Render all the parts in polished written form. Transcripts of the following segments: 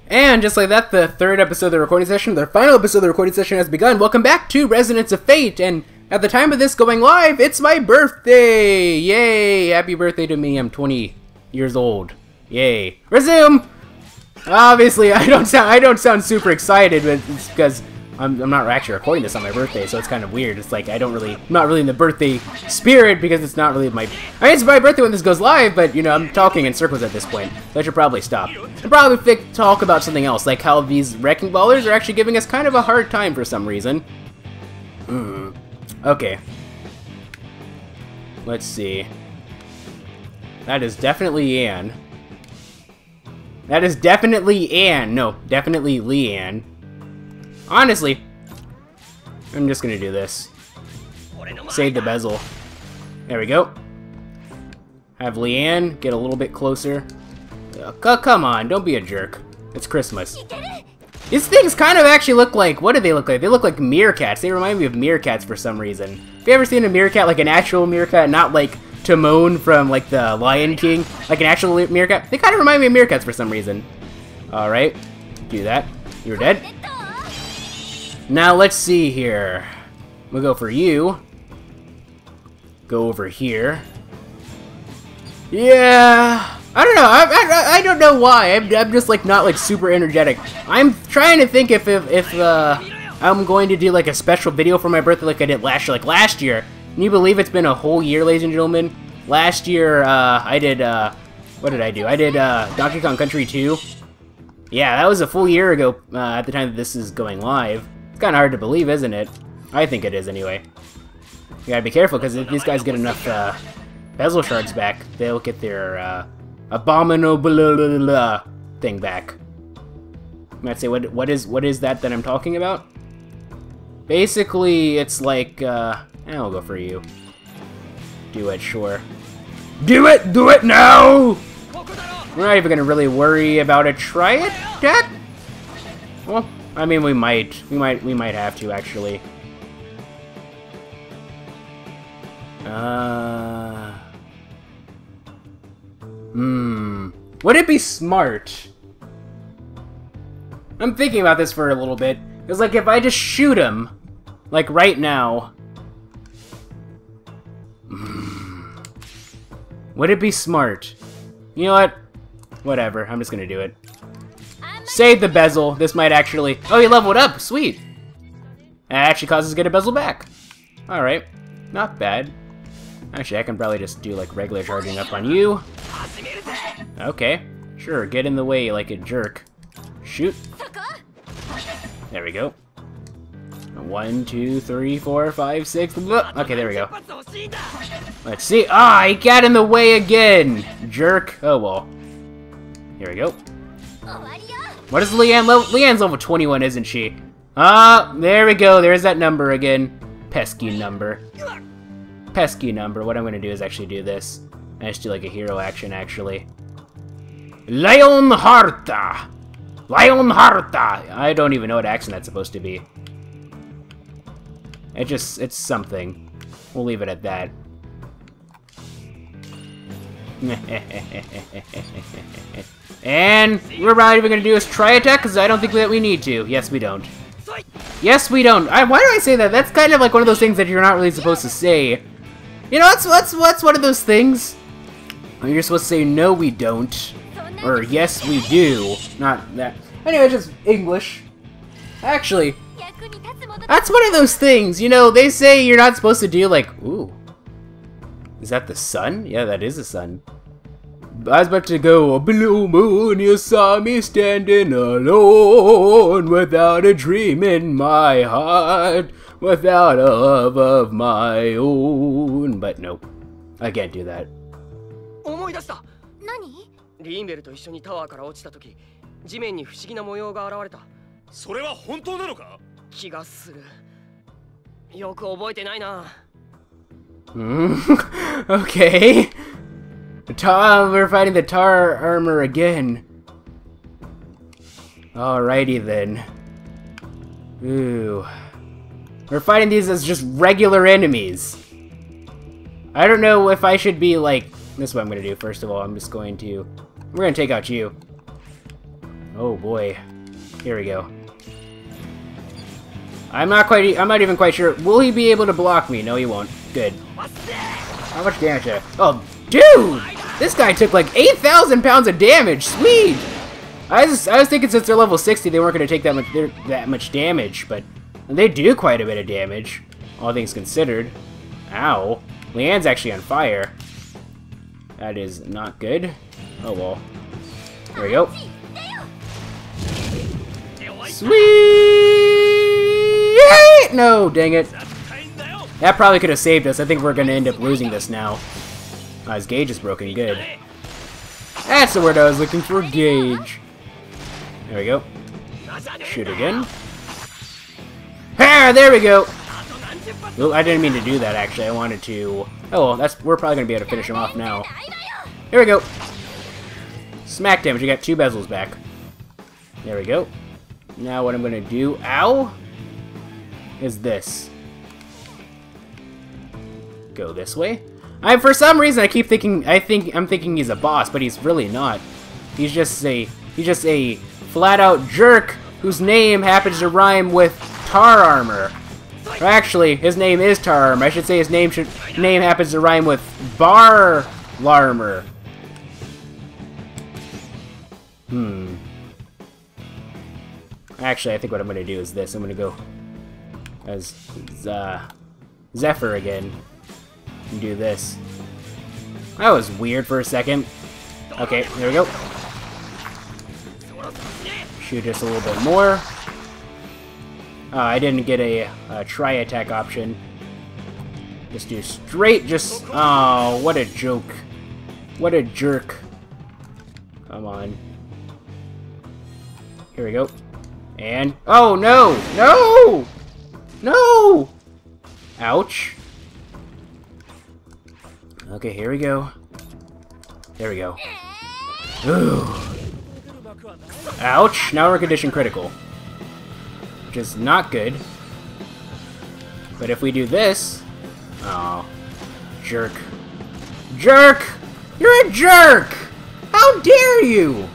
And just like that, the third episode of the recording session, the final episode of the recording session has begun. Welcome back to Resonance of Fate, and at the time of this going live, it's my birthday! Yay! Happy birthday to me, I'm 20 years old. Yay. Resume! Obviously, I don't sound super excited, but it's because I'm not actually recording this on my birthday, so it's kind of weird. It's like I'm not really in the birthday spirit because it's not really my... I mean, it's my birthday when this goes live, but, you know, I'm talking in circles at this point, so I should probably stop. And probably talk about something else, like how these Wrecking Ballers are actually giving us kind of a hard time for some reason. Okay. Let's see. That is definitely Leanne. That is definitely Anne. No, definitely Leanne. Honestly, I'm just gonna do this. Save the bezel. There we go. Have Leanne get a little bit closer. Come on, don't be a jerk. It's Christmas. These things kind of actually look like... What do they look like? They look like meerkats. They remind me of meerkats for some reason. Have you ever seen a meerkat, like an actual meerkat, not like Timon from like the Lion King? Like an actual meerkat? They kind of remind me of meerkats for some reason. Alright, do that. You're dead. Now let's see here. We'll go for you. Go over here. Yeah, I don't know. I don't know why. I'm just like not like super energetic. I'm trying to think if I'm going to do like a special video for my birthday like I did last year. Like last year, can you believe it's been a whole year, ladies and gentlemen? Last year, I did what did I do? I did Donkey Kong Country 2. Yeah, that was a full year ago at the time that this is going live. It's kind of hard to believe, isn't it? I think it is, anyway. You gotta be careful, because if these guys get enough bezel shards back, they'll get their abominable thing back. You might say, what is that I'm talking about? Basically, it's like, I'll go for you. Do it, sure. Do it! Do it now! We're not even gonna really worry about a tri-attack? Well, I mean, we might have to, actually. Would it be smart? I'm thinking about this for a little bit. It's like if I just shoot him, like right now. Would it be smart? You know what? Whatever, I'm just gonna do it. Save the bezel. This might actually... Oh, he leveled up. Sweet. That actually causes us to get a bezel back. Alright. Not bad. Actually, I can probably just do, like, regular charging up on you. Okay. Sure, get in the way like a jerk. Shoot. There we go. 1, 2, 3, 4, 5, 6... Okay, there we go. Let's see. Ah, he got in the way again! Jerk. Oh, well. Here we go. What is Leanne level? Leanne's level 21, isn't she? Ah, there we go. There's that number again. Pesky number. Pesky number. What I'm going to do is actually do this. I just do like a hero action, actually. Leonharta! Leonharta! I don't even know what accent that's supposed to be. It's something. We'll leave it at that. And we're not even gonna do is try attack because I don't think that we need to. Yes, we don't. Yes, we don't. Why do I say that? That's kind of like one of those things that you're not really supposed to say. You know, what's one of those things where you're supposed to say no, we don't, or yes, we do. Not that. Anyway, just English. Actually, that's one of those things. You know, they say you're not supposed to do like, ooh. Is that the sun? Yeah, that is the sun. I was about to go, a blue moon, you saw me standing alone, without a dream in my heart, without a love of my own. But nope, I can't do that. Okay. We're fighting the tar armor again. Alrighty then. Ooh. We're fighting these as just regular enemies. I don't know if I should be like... This is what I'm gonna do first of all. I'm just going to... We're gonna take out you. Oh boy. Here we go. I'm not even quite sure. Will he be able to block me? No, he won't. Good. How much damage did I... Oh, dude! This guy took like 8,000 pounds of damage. Sweet! I was thinking since they're level 60, they weren't going to take that much damage, but they do quite a bit of damage, all things considered. Ow. Leanne's actually on fire. That is not good. Oh well. There we go. Sweet! No, dang it. That probably could have saved us. I think we're going to end up losing this now. Oh, his gauge is broken. Good. That's the word I was looking for, gauge. There we go. Shoot again. Ah, there we go! Well, I didn't mean to do that, actually. I wanted to... Oh, well, we're probably going to be able to finish him off now. Here we go. Smack damage. We got 2 bezels back. There we go. Now what I'm going to do... Ow! Is this. Go this way. For some reason, I keep thinking... I'm thinking he's a boss, but he's really not. He's just a flat-out jerk whose name happens to rhyme with tar armor. Or actually, his name is tar armor. I should say his name happens to rhyme with bar larmer. Actually, I think what I'm going to do is this. I'm going to go as Zephyr again and do this. That was weird for a second. Okay, there we go. Shoot just a little bit more. I didn't get a tri-attack option. Just do straight, oh, what a joke. What a jerk. Come on. Here we go. And, oh no! No! No! Ouch. Okay, here we go. There we go. Ooh. Ouch! Now we're condition critical. Which is not good. But if we do this... Oh. Jerk. Jerk! You're a jerk! How dare you!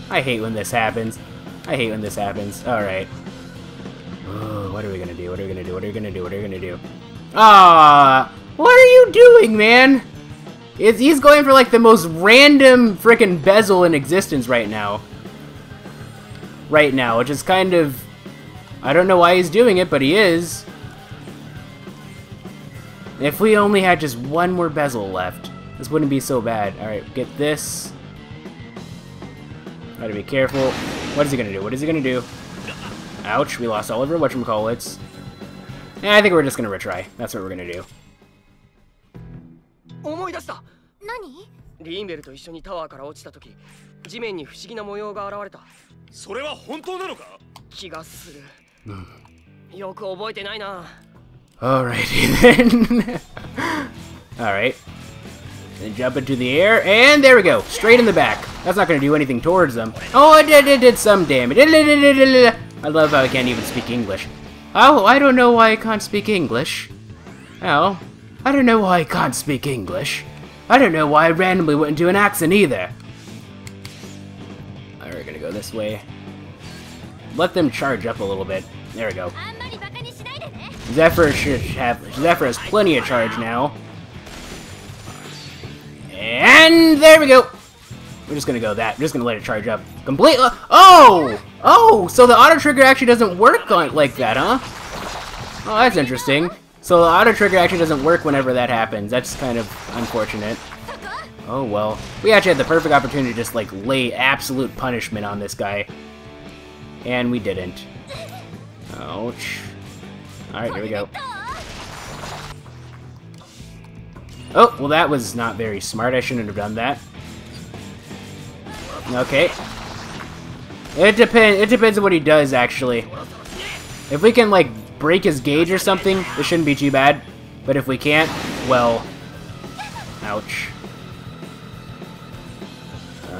I hate when this happens. I hate when this happens. Alright. What are we gonna do? What are we gonna do? What are we gonna do? What are we gonna do? Ah! What are you doing, man? He's going for like the most random frickin' bezel in existence right now. Which is kind of... I don't know why he's doing it, but he is. If we only had just one more bezel left, this wouldn't be so bad. Alright, get this. Gotta be careful. What is he gonna do? What is he gonna do? Ouch, we lost all of our whatchamacallits. Yeah, I think we're just gonna retry. That's what we're gonna do. 思い出した。何？リーンベルと一緒にタワーから落ちた時、地面に不思議な模様が現れた。それは本当なのか？気がする。よく覚えてないな。Alrighty then. Alright. Then jump into the air, and there we go. Straight in the back. That's not going to do anything towards them. Oh, it did some damage. I love how I can't even speak English. Oh, I don't know why I can't speak English. Oh, I don't know why I can't speak English. I don't know why I randomly went into an accent either. Alright, we're going to go this way. Let them charge up a little bit. There we go. Zephyr has plenty of charge now. And there we go. We're just gonna go that. We're just gonna let it charge up completely. Oh! Oh! So the auto trigger actually doesn't work like that, huh? Oh, that's interesting. So the auto trigger actually doesn't work whenever that happens. That's kind of unfortunate. Oh well. We actually had the perfect opportunity to just like lay absolute punishment on this guy. And we didn't. Ouch. Alright, here we go. Oh, well that was not very smart. I shouldn't have done that. Okay. It depends on what he does, actually. If we can, like, break his gauge or something, it shouldn't be too bad. But if we can't, well... Ouch.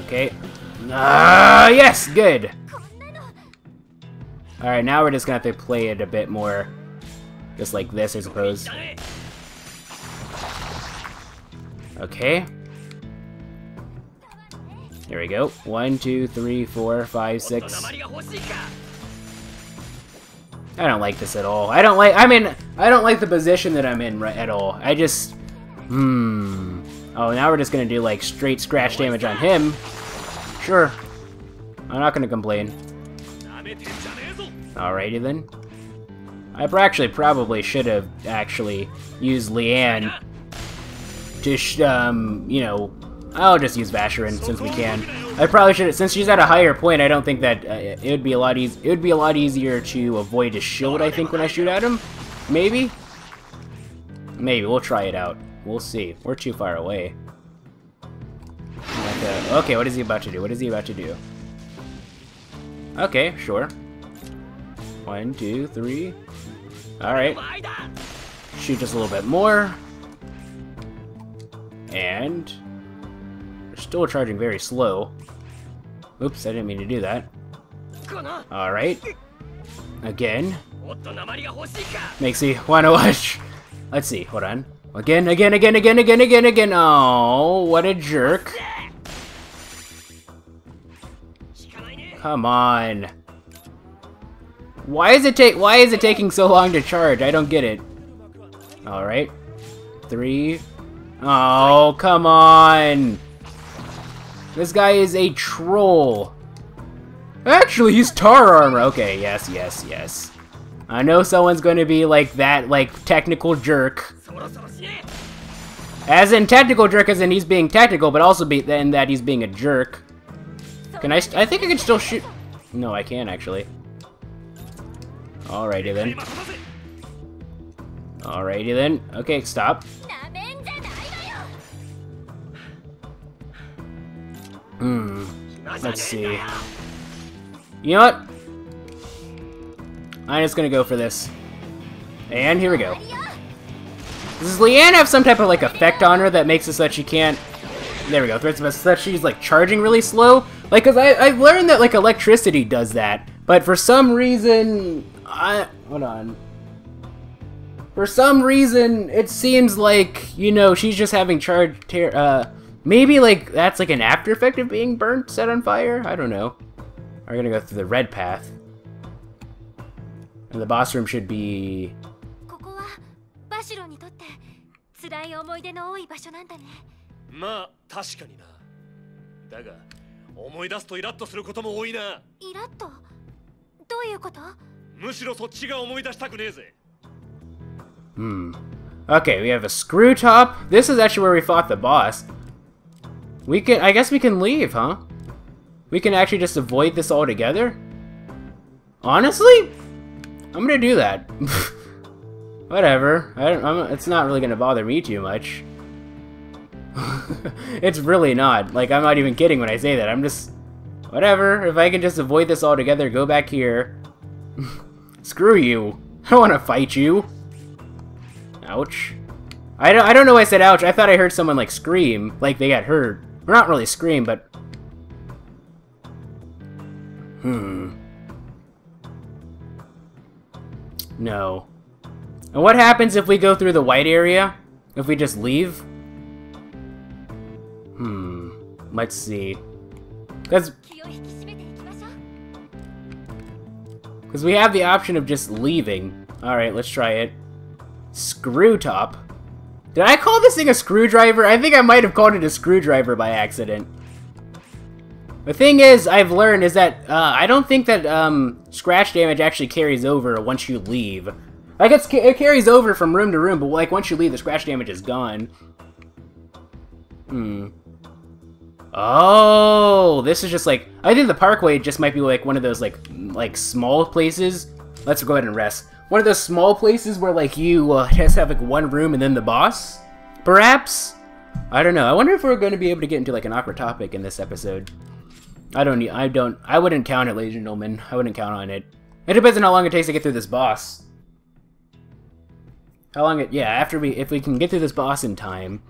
Okay. Yes! Good! Alright, now we're just gonna have to play it a bit more. Just like this, I suppose. Okay. There we go. 1, 2, 3, 4, 5, 6. I don't like this at all. I don't like the position that I'm in at all. I just... Oh, now we're just gonna do, like, straight scratch damage on him. Sure. I'm not gonna complain. Alrighty then. I actually probably should have actually used Leanne to, you know... I'll just use Vashyron since we can. I probably should have, since she's at a higher point. I don't think that it would be a lot easier to avoid his shield. I think when I shoot at him, maybe we'll try it out. We'll see. We're too far away. Okay, what is he about to do? What is he about to do? Okay, sure. 1, 2, 3. All right. Shoot just a little bit more. And still charging very slow. Oops, I didn't mean to do that. Alright. Again. Makes me wanna watch. Let's see, hold on. Again. Oh, what a jerk. Come on. Why is it taking so long to charge? I don't get it. Alright. 3. Oh, come on. This guy is a troll. Actually, he's tar armor. Okay, yes. I know someone's going to be like that, like, technical jerk. As in technical jerk, as in he's being technical, but also in that he's being a jerk. Can I think I can still shoot. No, I can't, actually. Alrighty then. Okay, stop. Let's see. You know what? I'm just gonna go for this. And here we go. Does Leanne have some type of, like, effect on her that makes it so that she can't... There we go. Threats of us so that she's, like, charging really slow? Like, cause I've learned that, like, electricity does that. But for some reason... Hold on. For some reason, it seems like, you know, she's just having charge... Maybe, like, that's, like, an after effect of being burnt, set on fire? I don't know. We're gonna go through the red path. And the boss room should be... Okay, we have a screw top. This is actually where we fought the boss. I guess we can leave, huh? We can actually just avoid this altogether? Honestly? I'm gonna do that. Whatever. It's not really gonna bother me too much. It's really not. Like, I'm not even kidding when I say that. I'm just... Whatever. If I can just avoid this altogether, go back here. Screw you. I don't want to fight you. Ouch. I don't know why I said ouch. I thought I heard someone, like, scream. Like, they got hurt. Or not really scream, but... No. And what happens if we go through the white area? If we just leave? Let's see. Because we have the option of just leaving. Alright, let's try it. Screw top. Did I call this thing a screwdriver? I think I might have called it a screwdriver by accident. The thing is, I've learned is that I don't think that scratch damage actually carries over once you leave. Like, it carries over from room to room, but like once you leave, the scratch damage is gone. Oh, this is just like, I think the parkway just might be like one of those like small places. Let's go ahead and rest. One of those small places where like you just have like one room and then the boss, perhaps. I don't know. I wonder if we're going to be able to get into like an awkward topic in this episode. I wouldn't count it, ladies and gentlemen. I wouldn't count on it. It depends on how long it takes to get through this boss. If we can get through this boss in time.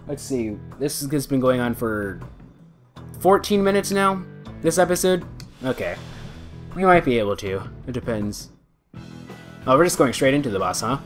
Let's see. This has been going on for 14 minutes now, this episode. Okay. We might be able to. It depends. Oh, we're just going straight into the boss, huh?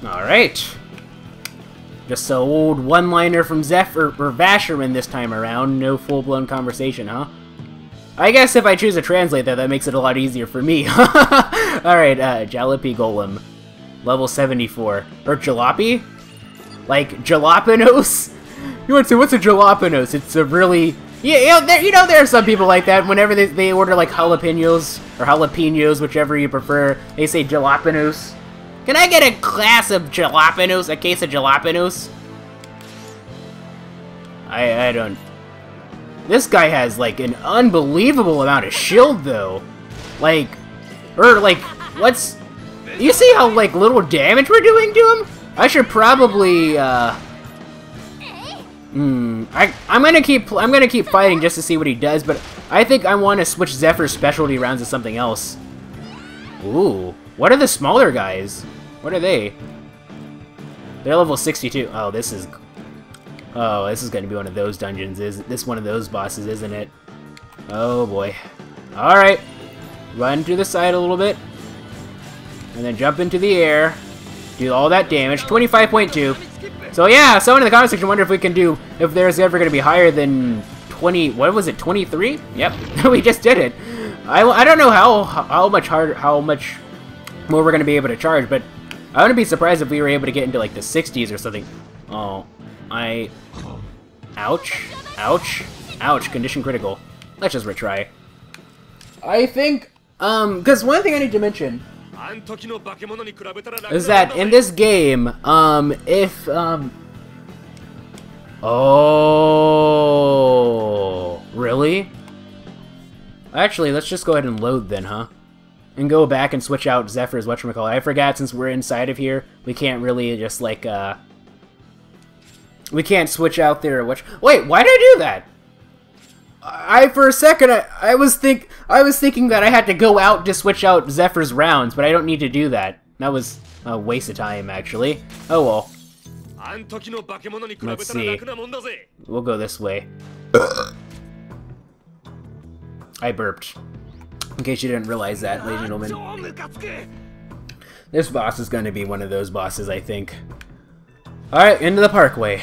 Alright. Just an old one-liner from Zephyr or Vashyron this time around. No full-blown conversation, huh? I guess if I choose to translate that makes it a lot easier for me. Alright, Jalopy Golem. Level 74. Or Jalopy? Like, Jalapenos? You want to say, what's a Jalapenos? It's a really... Yeah, there are some people like that. Whenever they order, like, jalapenos, or jalapenos, whichever you prefer, they say Jalapenos. Can I get a glass of jalapenos? A case of jalapenos? I don't... This guy has, like, an unbelievable amount of shield, though. Like... what's... You see how, like, little damage we're doing to him? I should probably, I'm gonna keep fighting just to see what he does, but I think I want to switch Zephyr's specialty rounds to something else. Ooh. What are the smaller guys? What are they? They're level 62. Oh, this is gonna be one of those dungeons. Is this one of those bosses, isn't it? Oh boy. Alright. Run to the side a little bit. And then jump into the air. Do all that damage. 25.2. So yeah, someone in the comment section wonder if we can do, if there's ever gonna be higher than 20, what was it, 23? Yep, we just did it. I don't know how much more we're gonna be able to charge, but I wouldn't be surprised if we were able to get into like the 60s or something. Oh, ouch, ouch, ouch, condition critical. Let's just retry. I think, because one thing I need to mention is that in this game, oh, really? Actually, let's just go ahead and load then, huh? And go back and switch out Zephyr's whatchamacallit. I forgot, since we're inside of here, we can't really just, like, we can't switch out their Wait, why did I do that? For a second, I was thinking that I had to go out to switch out Zephyr's rounds, but I don't need to do that. That was a waste of time, actually. Oh well. Let's see. We'll go this way. I burped. In case you didn't realize that, ladies and gentlemen. This boss is going to be one of those bosses, I think. Alright, into the parkway.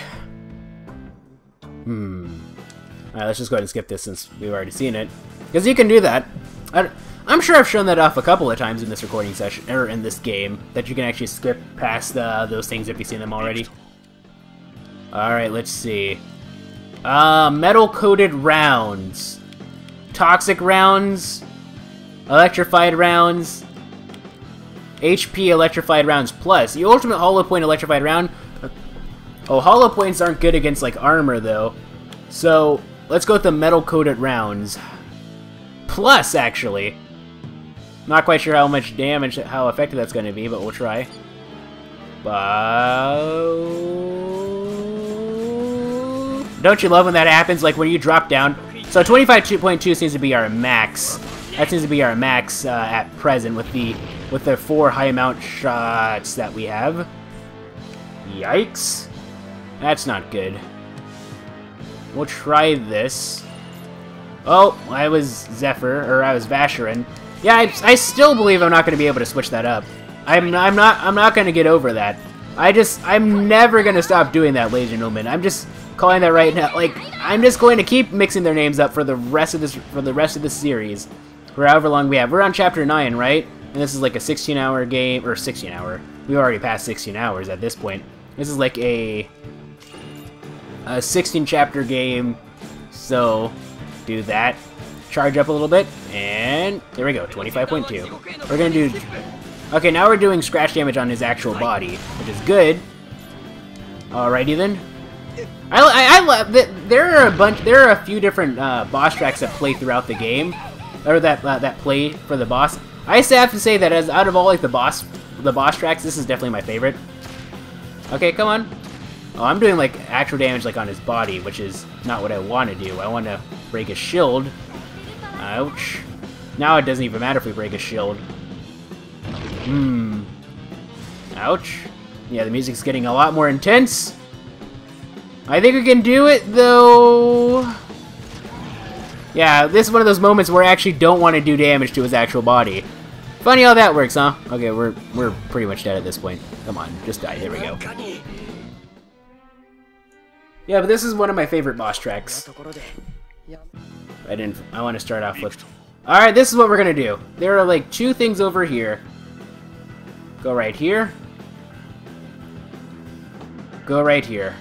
Alright, let's just go ahead and skip this since we've already seen it. Because you can do that. I'm sure I've shown that off a couple of times in this recording session, or in this game, that you can actually skip past those things if you've seen them already. Alright, let's see. Metal-coated rounds. Toxic rounds. Electrified rounds. HP electrified rounds plus. The ultimate hollow point electrified round. Oh, hollow points aren't good against, like, armor, though. So, let's go with the metal-coated rounds. Plus, actually. Not quite sure how much damage, how effective that's going to be, but we'll try. Don't you love when that happens? Like, when you drop down. So, 25.2 seems to be our max. That seems to be our max at present with the 4 high amount shots that we have. Yikes. That's not good. We'll try this. Oh, I was Zephyr, or I was Vashyron. Yeah, I still believe I'm not going to be able to switch that up. I'm not going to get over that. I'm never going to stop doing that, ladies and gentlemen. I'm just calling that right now. Like, I'm just going to keep mixing their names up for the rest of this series, for however long we have. We're on chapter 9, right? And this is like a 16-hour game, or 16-hour. We've already passed 16 hours at this point. This is like a 16-chapter game, so do that. Charge up a little bit, and there we go, 25.2. We're gonna do... Okay, now we're doing scratch damage on his actual body, which is good. Alrighty then. I love that there are a few different boss tracks that play throughout the game, or that play for the boss. I have to say that as out of all like the boss tracks, this is definitely my favorite. Okay, come on. Oh, I'm doing like actual damage like on his body, which is not what I want to do. I want to break his shield. Ouch. Now it doesn't even matter if we break his shield. Ouch. Yeah, the music's getting a lot more intense. I think we can do it, though. Yeah, this is one of those moments where I actually don't want to do damage to his actual body. Funny how that works, huh? Okay, we're pretty much dead at this point. Come on, just die. There we go. Yeah, but this is one of my favorite boss tracks. I want to start off with... Alright, this is what we're gonna do. There are like 2 things over here. Go right here. Go right here.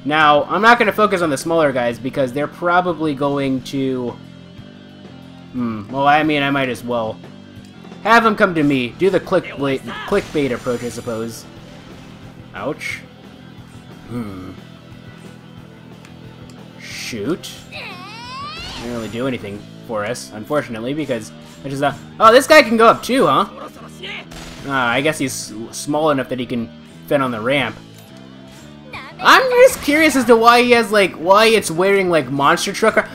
Now, I'm not gonna focus on the smaller guys because they're probably going to... well, I mean, I might as well. Have them come to me. Do the clickbait approach, I suppose. Ouch. Shoot. Didn't really do anything for us, unfortunately, because I just thought, oh, this guy can go up too, huh? I guess he's small enough that he can fit on the ramp. I'm just curious as to why he has, like, why it's wearing, like, monster truck.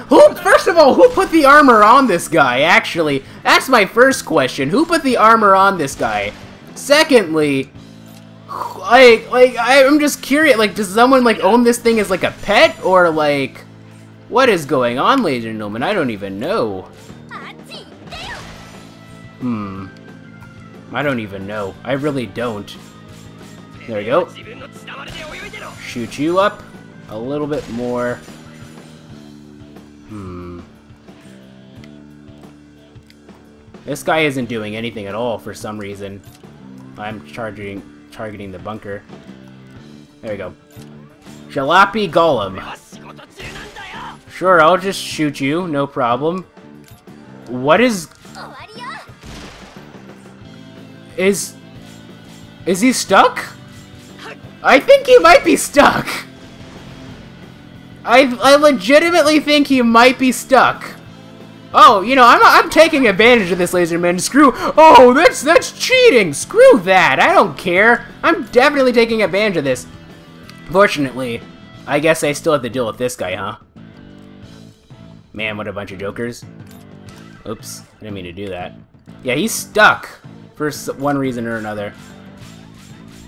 First of all, who put the armor on this guy, actually? That's my first question. Who put the armor on this guy? Secondly, I'm just curious, like, does someone, like, own this thing as, like, a pet? Or, like, what is going on, ladies and gentlemen? I don't even know. I don't even know. I really don't. There we go. Shoot you up a little bit more. This guy isn't doing anything at all for some reason. I'm targeting the bunker. There we go. Jalopy Golem. Sure, I'll just shoot you, no problem. What is... Is he stuck? I think he might be stuck. I legitimately think he might be stuck. Oh, you know, I'm taking advantage of this, Laserman. Screw. Oh, that's cheating. Screw that. I don't care. I'm definitely taking advantage of this. Fortunately, I guess I still have to deal with this guy, huh? Man, what a bunch of jokers. Oops, I didn't mean to do that. Yeah, he's stuck for one reason or another.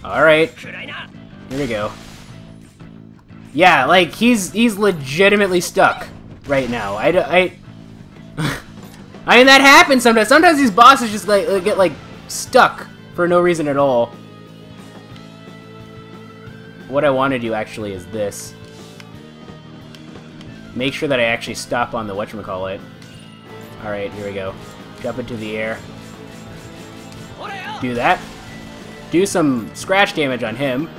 Alright. Here we go. Yeah, like, he's legitimately stuck right now. I mean, that happens sometimes. Sometimes these bosses just, like, get, like, stuck for no reason at all. What I want to do, actually, is this. Make sure that I actually stop on the whatchamacallit. Alright, here we go. Jump into the air. Do that. Do some scratch damage on him.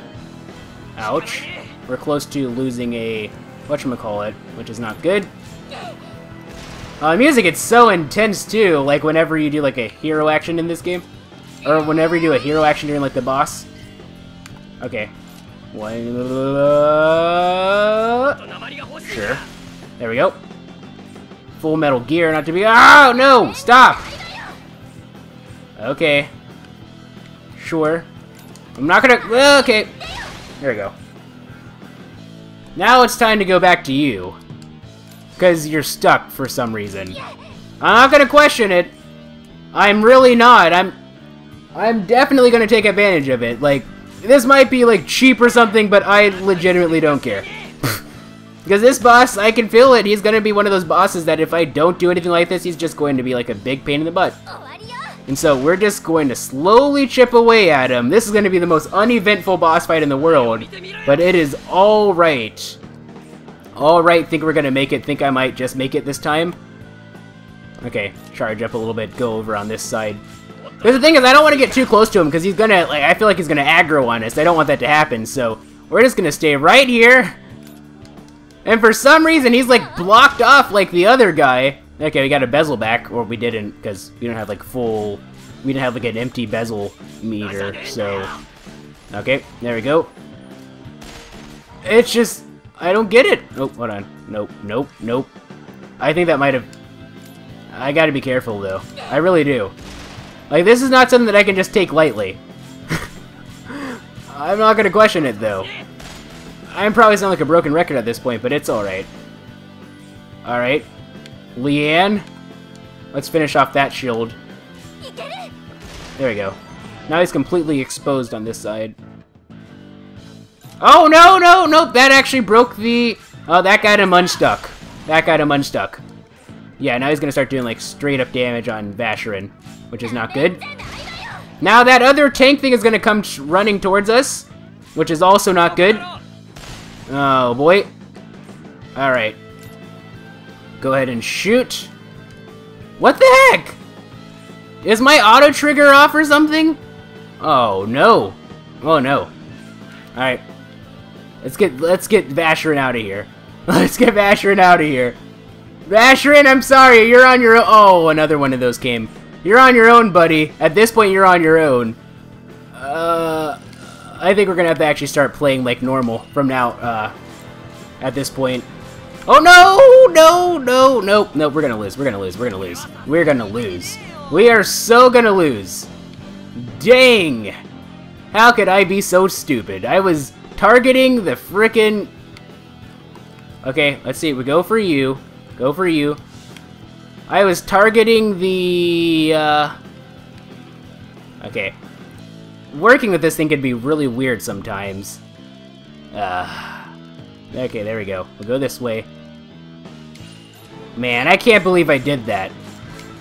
Ouch. We're close to losing a whatchamacallit, which is not good. The music, it's so intense too, like whenever you do like a hero action in this game. Or whenever you do a hero action during like the boss. Okay. Sure. There we go. Full Metal Gear, not to be... Oh, no! Stop! Okay. Sure. I'm not gonna... Okay. There we go. Now it's time to go back to you. Because you're stuck for some reason. I'm not gonna question it. I'm really not. I'm definitely gonna take advantage of it. Like, this might be, like, cheap or something, but I legitimately don't care. Because this boss, I can feel it. He's gonna be one of those bosses that if I don't do anything like this, he's just going to be, like, a big pain in the butt. And so we're just going to slowly chip away at him. This is going to be the most uneventful boss fight in the world, but it is alright. Alright, think we're going to make it. Think I might just make it this time. Okay, charge up a little bit, go over on this side. Because the thing is, I don't want to get too close to him, because he's going to, like, I feel like he's going to aggro on us. I don't want that to happen, so we're just going to stay right here. And for some reason, he's, like, blocked off like the other guy. Okay, we got a bezel back, or we didn't, because we don't have, like, full... We didn't have, like, an empty bezel meter, so... Okay, there we go. It's just... I don't get it! Oh, hold on. Nope, nope, nope. I think that might have... I gotta be careful, though. I really do. Like, this is not something that I can just take lightly. I'm not gonna question it, though. I'm probably sound like a broken record at this point, but it's alright. Alright. Leanne. Let's finish off that shield. There we go. Now he's completely exposed on this side. Oh, no, no, nope. That actually broke the... Oh, that got him unstuck. That got him unstuck. Yeah, now he's gonna start doing like straight up damage on Vashyron, which is not good. Now that other tank thing is gonna come running towards us, which is also not good. Oh boy. Alright. Go ahead and shoot. What the heck? Is my auto trigger off or something? Oh no. Oh no. Alright. Let's get Vashyron out of here. Let's get Vashyron out of here. Vashyron, I'm sorry, you're on your own. Oh, another one of those came. You're on your own, buddy. At this point, you're on your own. I think we're gonna have to actually start playing like normal from now, at this point. Oh no! No, no, no, no, we're gonna lose, we're gonna lose, we're gonna lose. We're gonna lose. We are so gonna lose. Dang! How could I be so stupid? I was targeting the frickin'... Okay, let's see, we go for you. Go for you. I was targeting the, Okay. Working with this thing could be really weird sometimes. Okay, there we go. We'll go this way. Man, I can't believe I did that.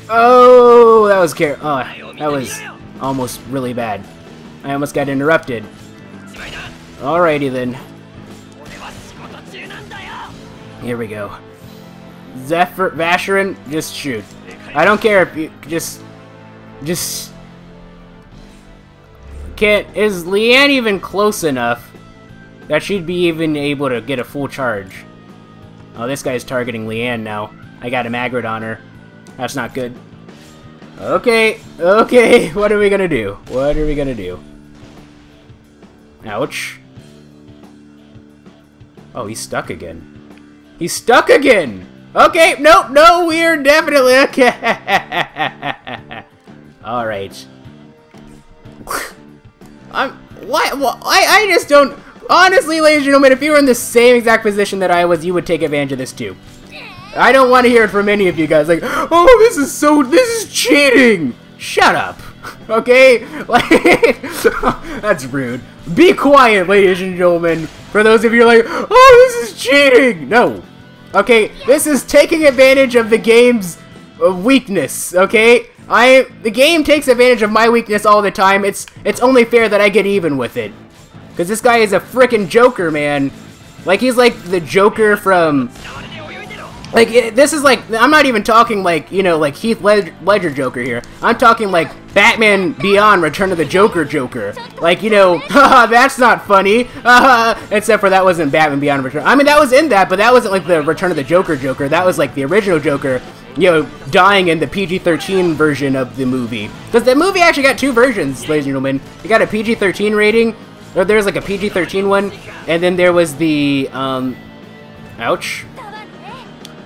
Oh, that was that was almost really bad. I almost got interrupted. Alrighty then. Here we go. Zephyr, Vashyron, just shoot. I don't care if you just can't. Is Leanne even close enough that she'd be even able to get a full charge? Oh, this guy's targeting Leanne now. I got him aggroed on her. That's not good. Okay, okay, what are we gonna do? What are we gonna do? Ouch. Oh, he's stuck again. He's stuck again! Okay, nope, no, we're definitely okay. Alright. I just don't... Honestly, ladies and gentlemen, if you were in the same exact position that I was, you would take advantage of this too. I don't want to hear it from any of you guys, like, oh, this is cheating! Shut up, okay? Like, that's rude. Be quiet, ladies and gentlemen. For those of you like, oh, this is cheating! No. Okay, this is taking advantage of the game's weakness, okay? The game takes advantage of my weakness all the time. It's only fair that I get even with it. Because this guy is a frickin' Joker, man. Like, he's like the Joker from... Like, this is like... I'm not even talking like, you know, like Heath Ledger Joker here. I'm talking like Batman Beyond Return of the Joker Joker. Like, you know, haha, that's not funny. Except for that wasn't Batman Beyond Return. I mean, that was in that, but that wasn't like the Return of the Joker Joker. That was like the original Joker, you know, dying in the PG-13 version of the movie. Because the movie actually got two versions, ladies and gentlemen. It got a PG-13 rating, or there's like a PG-13 one, and then there was the, ouch.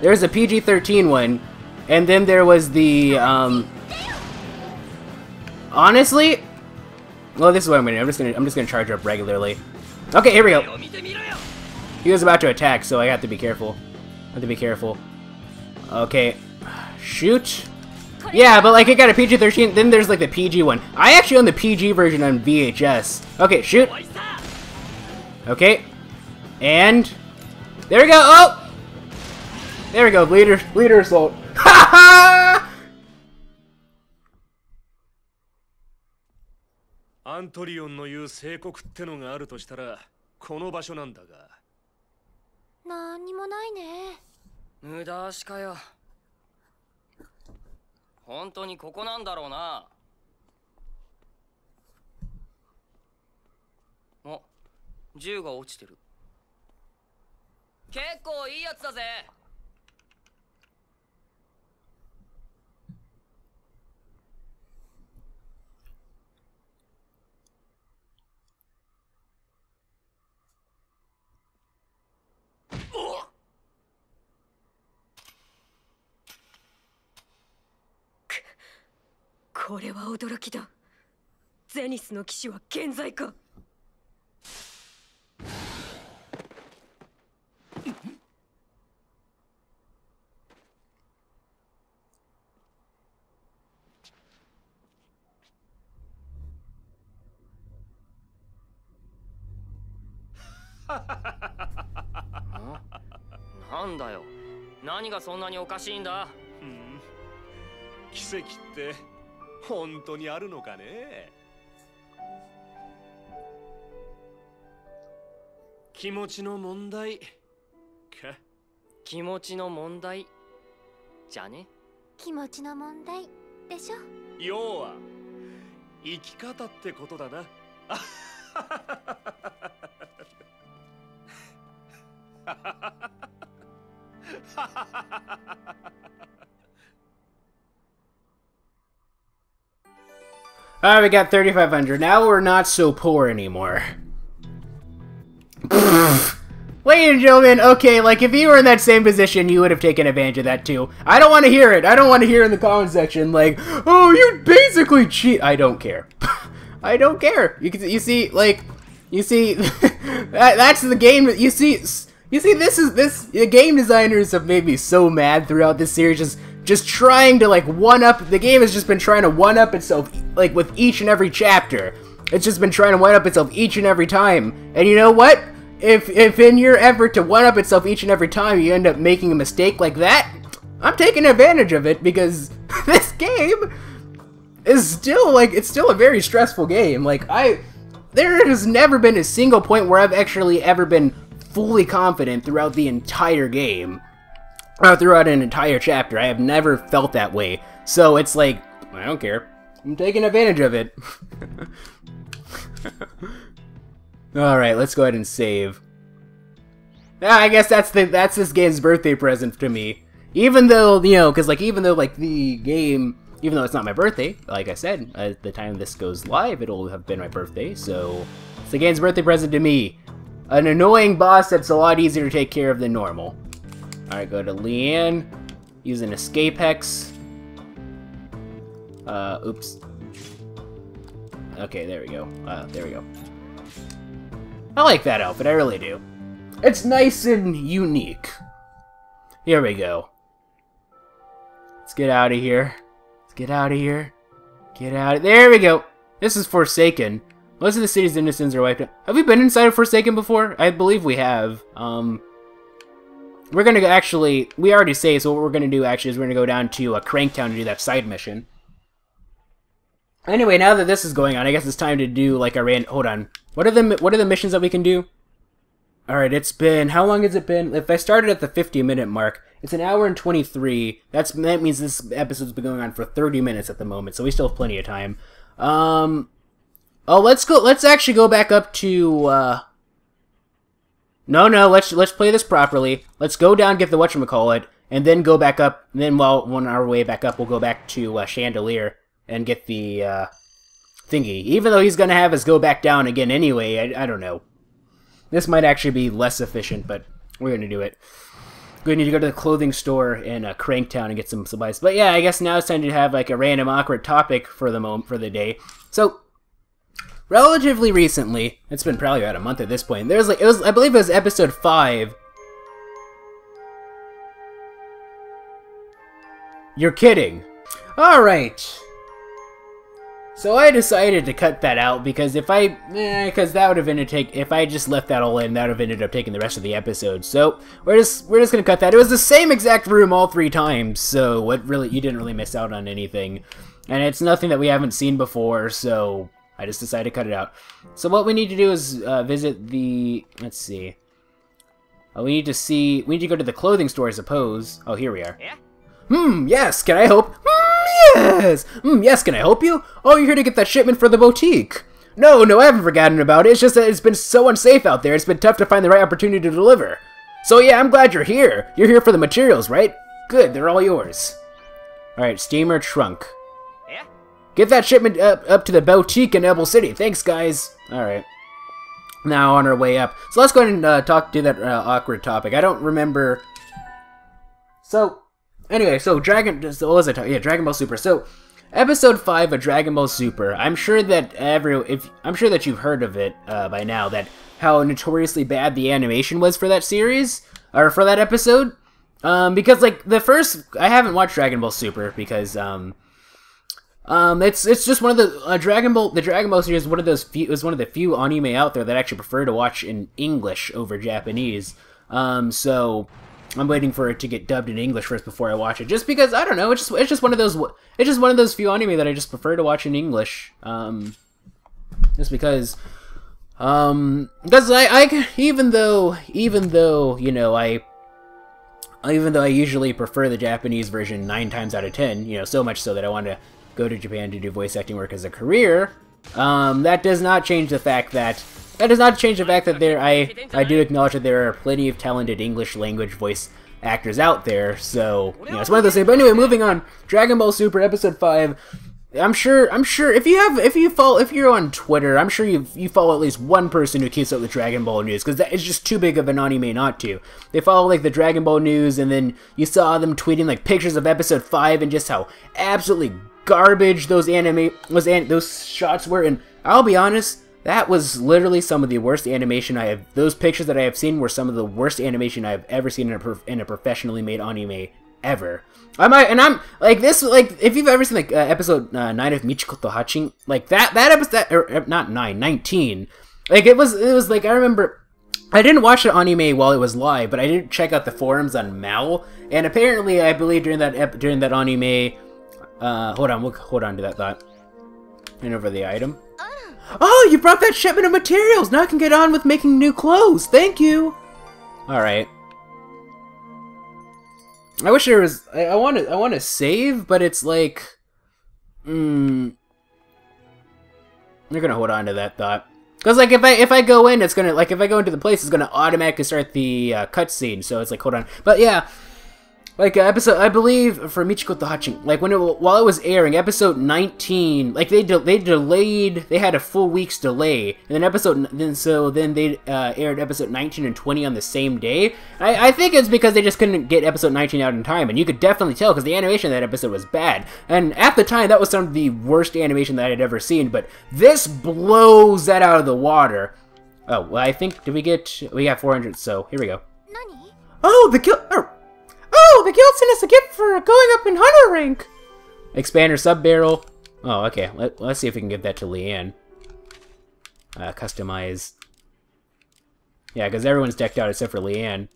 There's a PG-13 one, and then there was the, honestly, well, this is what I'm gonna do. I'm just gonna charge her up regularly. Okay, here we go. He was about to attack, so I have to be careful. I have to be careful. Okay, shoot. Yeah, but like it got a PG-13. Then there's like the PG one. I actually own the PG version on VHS. Okay, shoot. Okay, and there we go. Oh. There we go, leader assault. Ha ha! アントリオンの言う聖国ってのがあるとしたらこの場所なんだが。なんにもないね。無駄足かよ。本当にここなんだろうな。お、銃が落ちてる。結構いいやつだぜ。これは驚きだ。ゼニスの騎士は健在か。なんだよ。何がそんなにおかしいんだ。奇跡って本当にあるのかね。気持ちの問題か。気持ちの問題じゃね。気持ちの問題でしょ。要は生き方ってことだな。Alright, we got 3,500. Now we're not so poor anymore. Ladies and gentlemen, okay, like, if you were in that same position, you would have taken advantage of that, too. I don't want to hear it. I don't want to hear in the comment section, like, oh, you basically cheat. I don't care. I don't care. You see, like, you see, that's the game that, you see, the game designers have made me so mad throughout this series, just trying to, like, one-up, the game has just been trying to one-up itself, like, with each and every chapter. It's just been trying to one-up itself each and every time. And you know what? If in your effort to one-up itself each and every time you end up making a mistake like that, I'm taking advantage of it, because this game is still, like, it's still a very stressful game. Like, there has never been a single point where I've actually ever been fully confident throughout the entire game. Or throughout an entire chapter. I have never felt that way. So it's like, I don't care. I'm taking advantage of it. Alright, let's go ahead and save. I guess that's this game's birthday present to me. Even though, you know, because, like, even though the game, even though it's not my birthday, like I said, at the time this goes live, it'll have been my birthday, so it's the game's birthday present to me. An annoying boss that's a lot easier to take care of than normal. Alright, go to Leanne, use an escape hex. Oops. Okay, there we go. There we go. I like that outfit, I really do. It's nice and unique. Here we go. Let's get out of here. Let's get out of here. Get out of there we go. This is Forsaken. Most of the city's innocents are wiped out. Have we been inside of Forsaken before? I believe we have. We're gonna actually, we already say, so what we're gonna do actually is we're gonna go down to Cranktown to do that side mission. Anyway, now that this is going on, I guess it's time to do like a hold on. What are the missions that we can do? Alright, it's been, how long has it been? If I started at the 50-minute mark, it's an hour and 23. That means this episode's been going on for 30 minutes at the moment, so we still have plenty of time. Oh, let's actually go back up to, No, let's play this properly. Let's go down, get the whatchamacallit, and then go back up, and then on our way back up, we'll go back to Chandelier and get the thingy. Even though he's gonna have us go back down again anyway, I don't know. This might actually be less efficient, but we're gonna do it. We need to go to the clothing store in Cranktown and get some supplies. But yeah, I guess now it's time to have like a random awkward topic for the day. So, relatively recently, it's been probably about a month at this point. There's like I believe it was episode 5. You're kidding. All right. So I decided to cut that out because because that would have ended if I just left that all in, that would have ended up taking the rest of the episode. So we're just gonna cut that. It was the same exact room all 3 times, so you didn't really miss out on anything, and it's nothing that we haven't seen before. So I just decided to cut it out. So what we need to do is visit the. Let's see. We need to go to the clothing store, I suppose. Oh, here we are. Yeah? Yes, can I help? Yes! Yes, can I help you? Oh, you're here to get that shipment for the boutique. No, I haven't forgotten about it. It's just that it's been so unsafe out there. It's been tough to find the right opportunity to deliver. So yeah, I'm glad you're here. You're here for the materials, right? Good, they're all yours. Alright, steamer trunk. Yeah? Get that shipment up to the boutique in Ebel City. Thanks, guys. Alright. Now on our way up. So let's go ahead and do that awkward topic. I don't remember. So, anyway, so what was I talking? Yeah, Dragon Ball Super. So, episode 5 of Dragon Ball Super. I'm sure that you've heard of it by now. That how notoriously bad the animation was for that series or for that episode. Because like I haven't watched Dragon Ball Super because it's just one of the Dragon Ball series is one of the few anime out there that I actually prefer to watch in English over Japanese. So I'm waiting for it to get dubbed in English first before I watch it, just because I don't know. It's just one of those few anime that I just prefer to watch in English. Just because I even though you know even though I usually prefer the Japanese version 9 times out of 10, you know, so much so that I want to go to Japan to do voice acting work as a career, that does not change the fact that I do acknowledge that there are plenty of talented English language voice actors out there, so, you know, it's one of those things. But anyway, moving on, Dragon Ball Super Episode 5, I'm sure if you're on Twitter, I'm sure you follow at least one person who keeps up with Dragon Ball news, because that is just too big of an anime not to. They follow like the Dragon Ball news, and then you saw them tweeting like pictures of Episode 5 and just how absolutely garbage those shots were. And I'll be honest, that was literally some of the worst animation those pictures that I have seen were some of the worst animation I have ever seen in a professionally made anime ever. I'm like this, like if you've ever seen like episode 9 of Michiko to Hachin, like that episode, or not 9, 19, like it was like, I remember I didn't watch the anime while it was live, but I did check out the forums on Mal, and apparently I believe during that anime, hold on to that thought, and over the item. Oh, you brought that shipment of materials! Now I can get on with making new clothes! Thank you! Alright. I wish there was... I want to save, but it's like... You're gonna hold on to that thought. Because, like, if I go in, it's gonna... Like, if I go into the place, it's gonna automatically start the cutscene, so it's like, hold on. But, yeah... Like, episode, I believe, for Michiko to Hachin, like, while it was airing, episode 19, like, they delayed, they had a full week's delay, and then they aired episode 19 and 20 on the same day. I think it's because they just couldn't get episode 19 out in time, and you could definitely tell, because the animation of that episode was bad. And at the time, that was some of the worst animation that I had ever seen, but this blows that out of the water. Oh, well, I think, we got 400, so, here we go. Nani? Oh, the guild sent us a gift for going up in Hunter rank! Expander sub-barrel. Oh, okay. Let's see if we can give that to Leanne. Customize. Yeah, because everyone's decked out except for Leanne.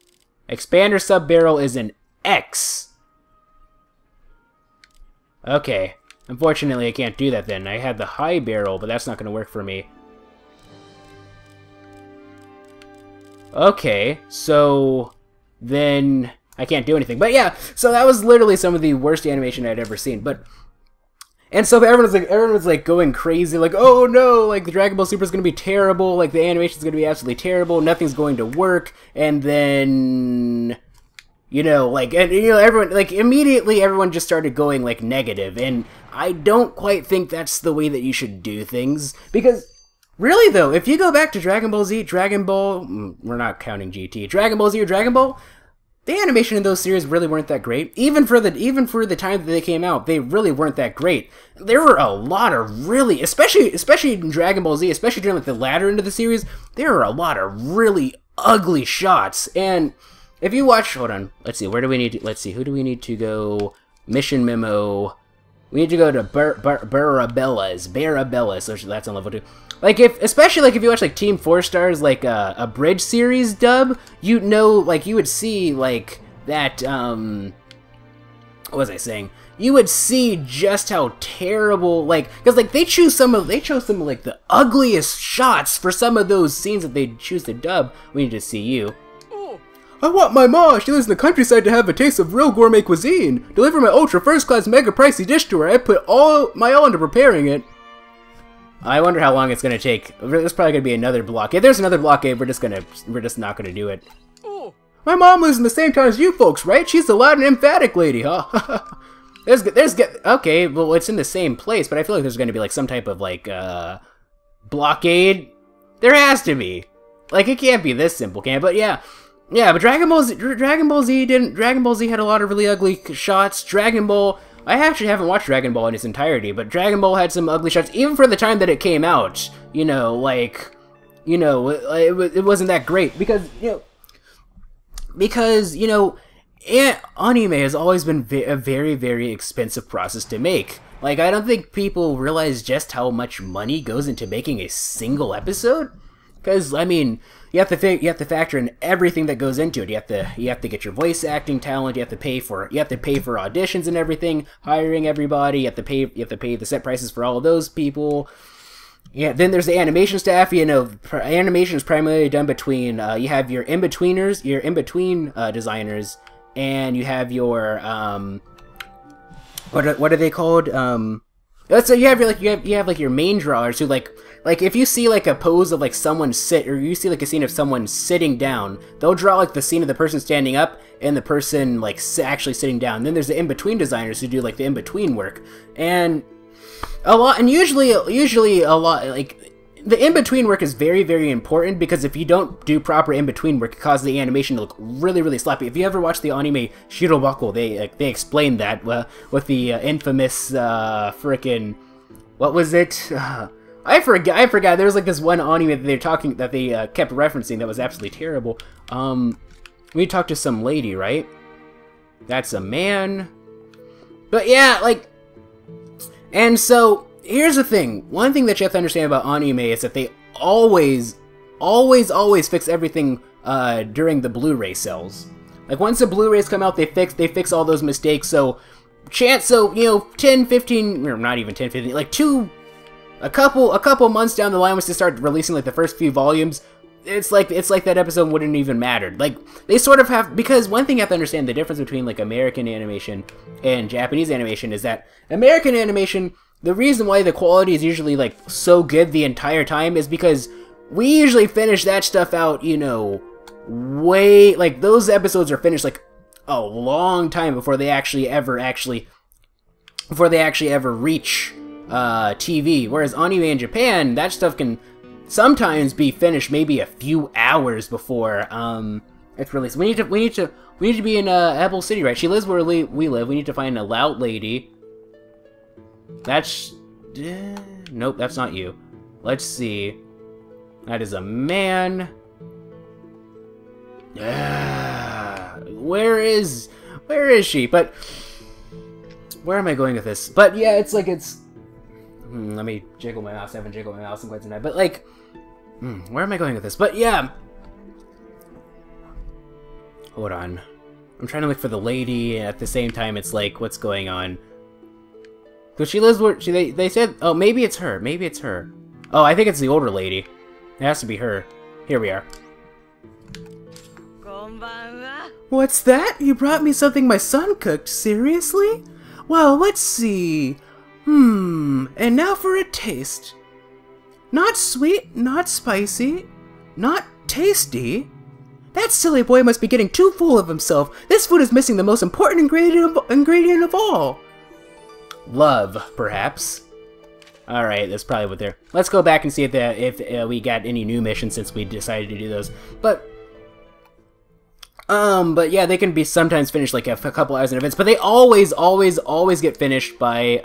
Expander sub-barrel is an X. Okay. Unfortunately, I can't do that then. I had the high barrel, but that's not going to work for me. Okay, so... then... I can't do anything. But yeah, so that was literally some of the worst animation I'd ever seen. And so everyone was like going crazy, like, oh no, like the Dragon Ball Super is gonna be terrible, like the animation's gonna be absolutely terrible, nothing's going to work, and then everyone, like, immediately everyone just started going like negative, and I don't quite think that's the way that you should do things, because really though, if you go back to Dragon Ball Z, we're not counting GT, Dragon Ball Z or Dragon Ball, the animation in those series really weren't that great. Even for the time that they came out, they really weren't that great. There were a lot of really, especially in Dragon Ball Z, especially during like the latter end of the series, there were a lot of really ugly shots. And if you watch, hold on, let's see, who do we need to go? Mission memo. We need to go to Barabella, so that's on level 2. Like, especially if you watch, like, Team 4 Stars, like, a Bridge series dub, you would see, like, that, what was I saying? You would see just how terrible, like, because, like, they chose some of, like, the ugliest shots for some of those scenes that they choose to dub. We need to see you. I want my mom, she lives in the countryside, to have a taste of real gourmet cuisine. Deliver my ultra first-class mega pricey dish to her. I put all into preparing it. I wonder how long it's gonna take. There's probably gonna be another blockade. If there's another blockade, we're just not gonna do it. Oh. My mom lives in the same town as you folks, right? She's the loud and emphatic lady, huh? Okay, well, it's in the same place, but I feel like there's gonna be like some type of like blockade. There has to be. Like, it can't be this simple, can it? But yeah, but Dragon Ball Z had a lot of really ugly shots. I actually haven't watched Dragon Ball in its entirety, but Dragon Ball had some ugly shots, even for the time that it came out. It wasn't that great, because anime has always been a very, very expensive process to make. Like, I don't think people realize just how much money goes into making a single episode. Because I mean, you have to factor in everything that goes into it. You have to get your voice acting talent. You have to pay for auditions and everything, hiring everybody. You have to pay the set prices for all of those people. Yeah, then there's the animation staff. You know, animation is primarily done between, you have your in-betweeners, your in-between designers, and you have your, what are they called? So you have like your main drawers who like if you see like a pose of like someone or you see like a scene of someone sitting down, they'll draw like the scene of the person standing up and the person like actually sitting down. Then there's the in-between designers who do like the in-between work, and usually a lot, like, the in-between work is very, very important, because if you don't do proper in-between work, it causes the animation to look really, really sloppy. If you ever watch the anime Shirobako, they explain that with the infamous frickin', what was it? I forgot. There was like this one anime that they kept referencing that was absolutely terrible. We talked to some lady, right? That's a man. But yeah, like. And so, here's the thing. One thing that you have to understand about anime is that they always fix everything during the Blu-ray sales. Like, once the Blu-rays come out, they fix all those mistakes, so, you know, 10, 15, or not even 10, 15, like, a couple months down the line, once they start releasing, like, the first few volumes, it's like that episode wouldn't even matter. Like, they sort of have, because one thing you have to understand, the difference between, like, American animation and Japanese animation is that American animation, the reason why the quality is usually, like, so good the entire time is because we usually finish that stuff out, you know, like, those episodes are finished, like, a long time before they actually ever reach TV. Whereas anime in Japan, that stuff can sometimes be finished maybe a few hours before it's released. We need to be in Apple City, right? She lives where we live. We need to find a loud lady. That's nope, that's not you. Let's see. That is a man. Where is she? But where am I going with this? But yeah, it's like let me jiggle my mouse. I haven't jiggled my mouse in quite some time. But like, where am I going with this? But yeah. Hold on. I'm trying to look for the lady, and at the same time, it's like, what's going on? Because she lives where they said. Oh, maybe it's her. Maybe it's her. Oh, I think it's the older lady. It has to be her. Here we are. What's that? You brought me something my son cooked. Seriously? Well, let's see. And now for a taste. Not sweet, not spicy, not tasty. That silly boy must be getting too full of himself. This food is missing the most important ingredient of all. Love, perhaps. Alright, that's probably what they're... Let's go back and see if we got any new missions since we decided to do those. But yeah, they can be sometimes finished like a couple hours in advance, but they always get finished by,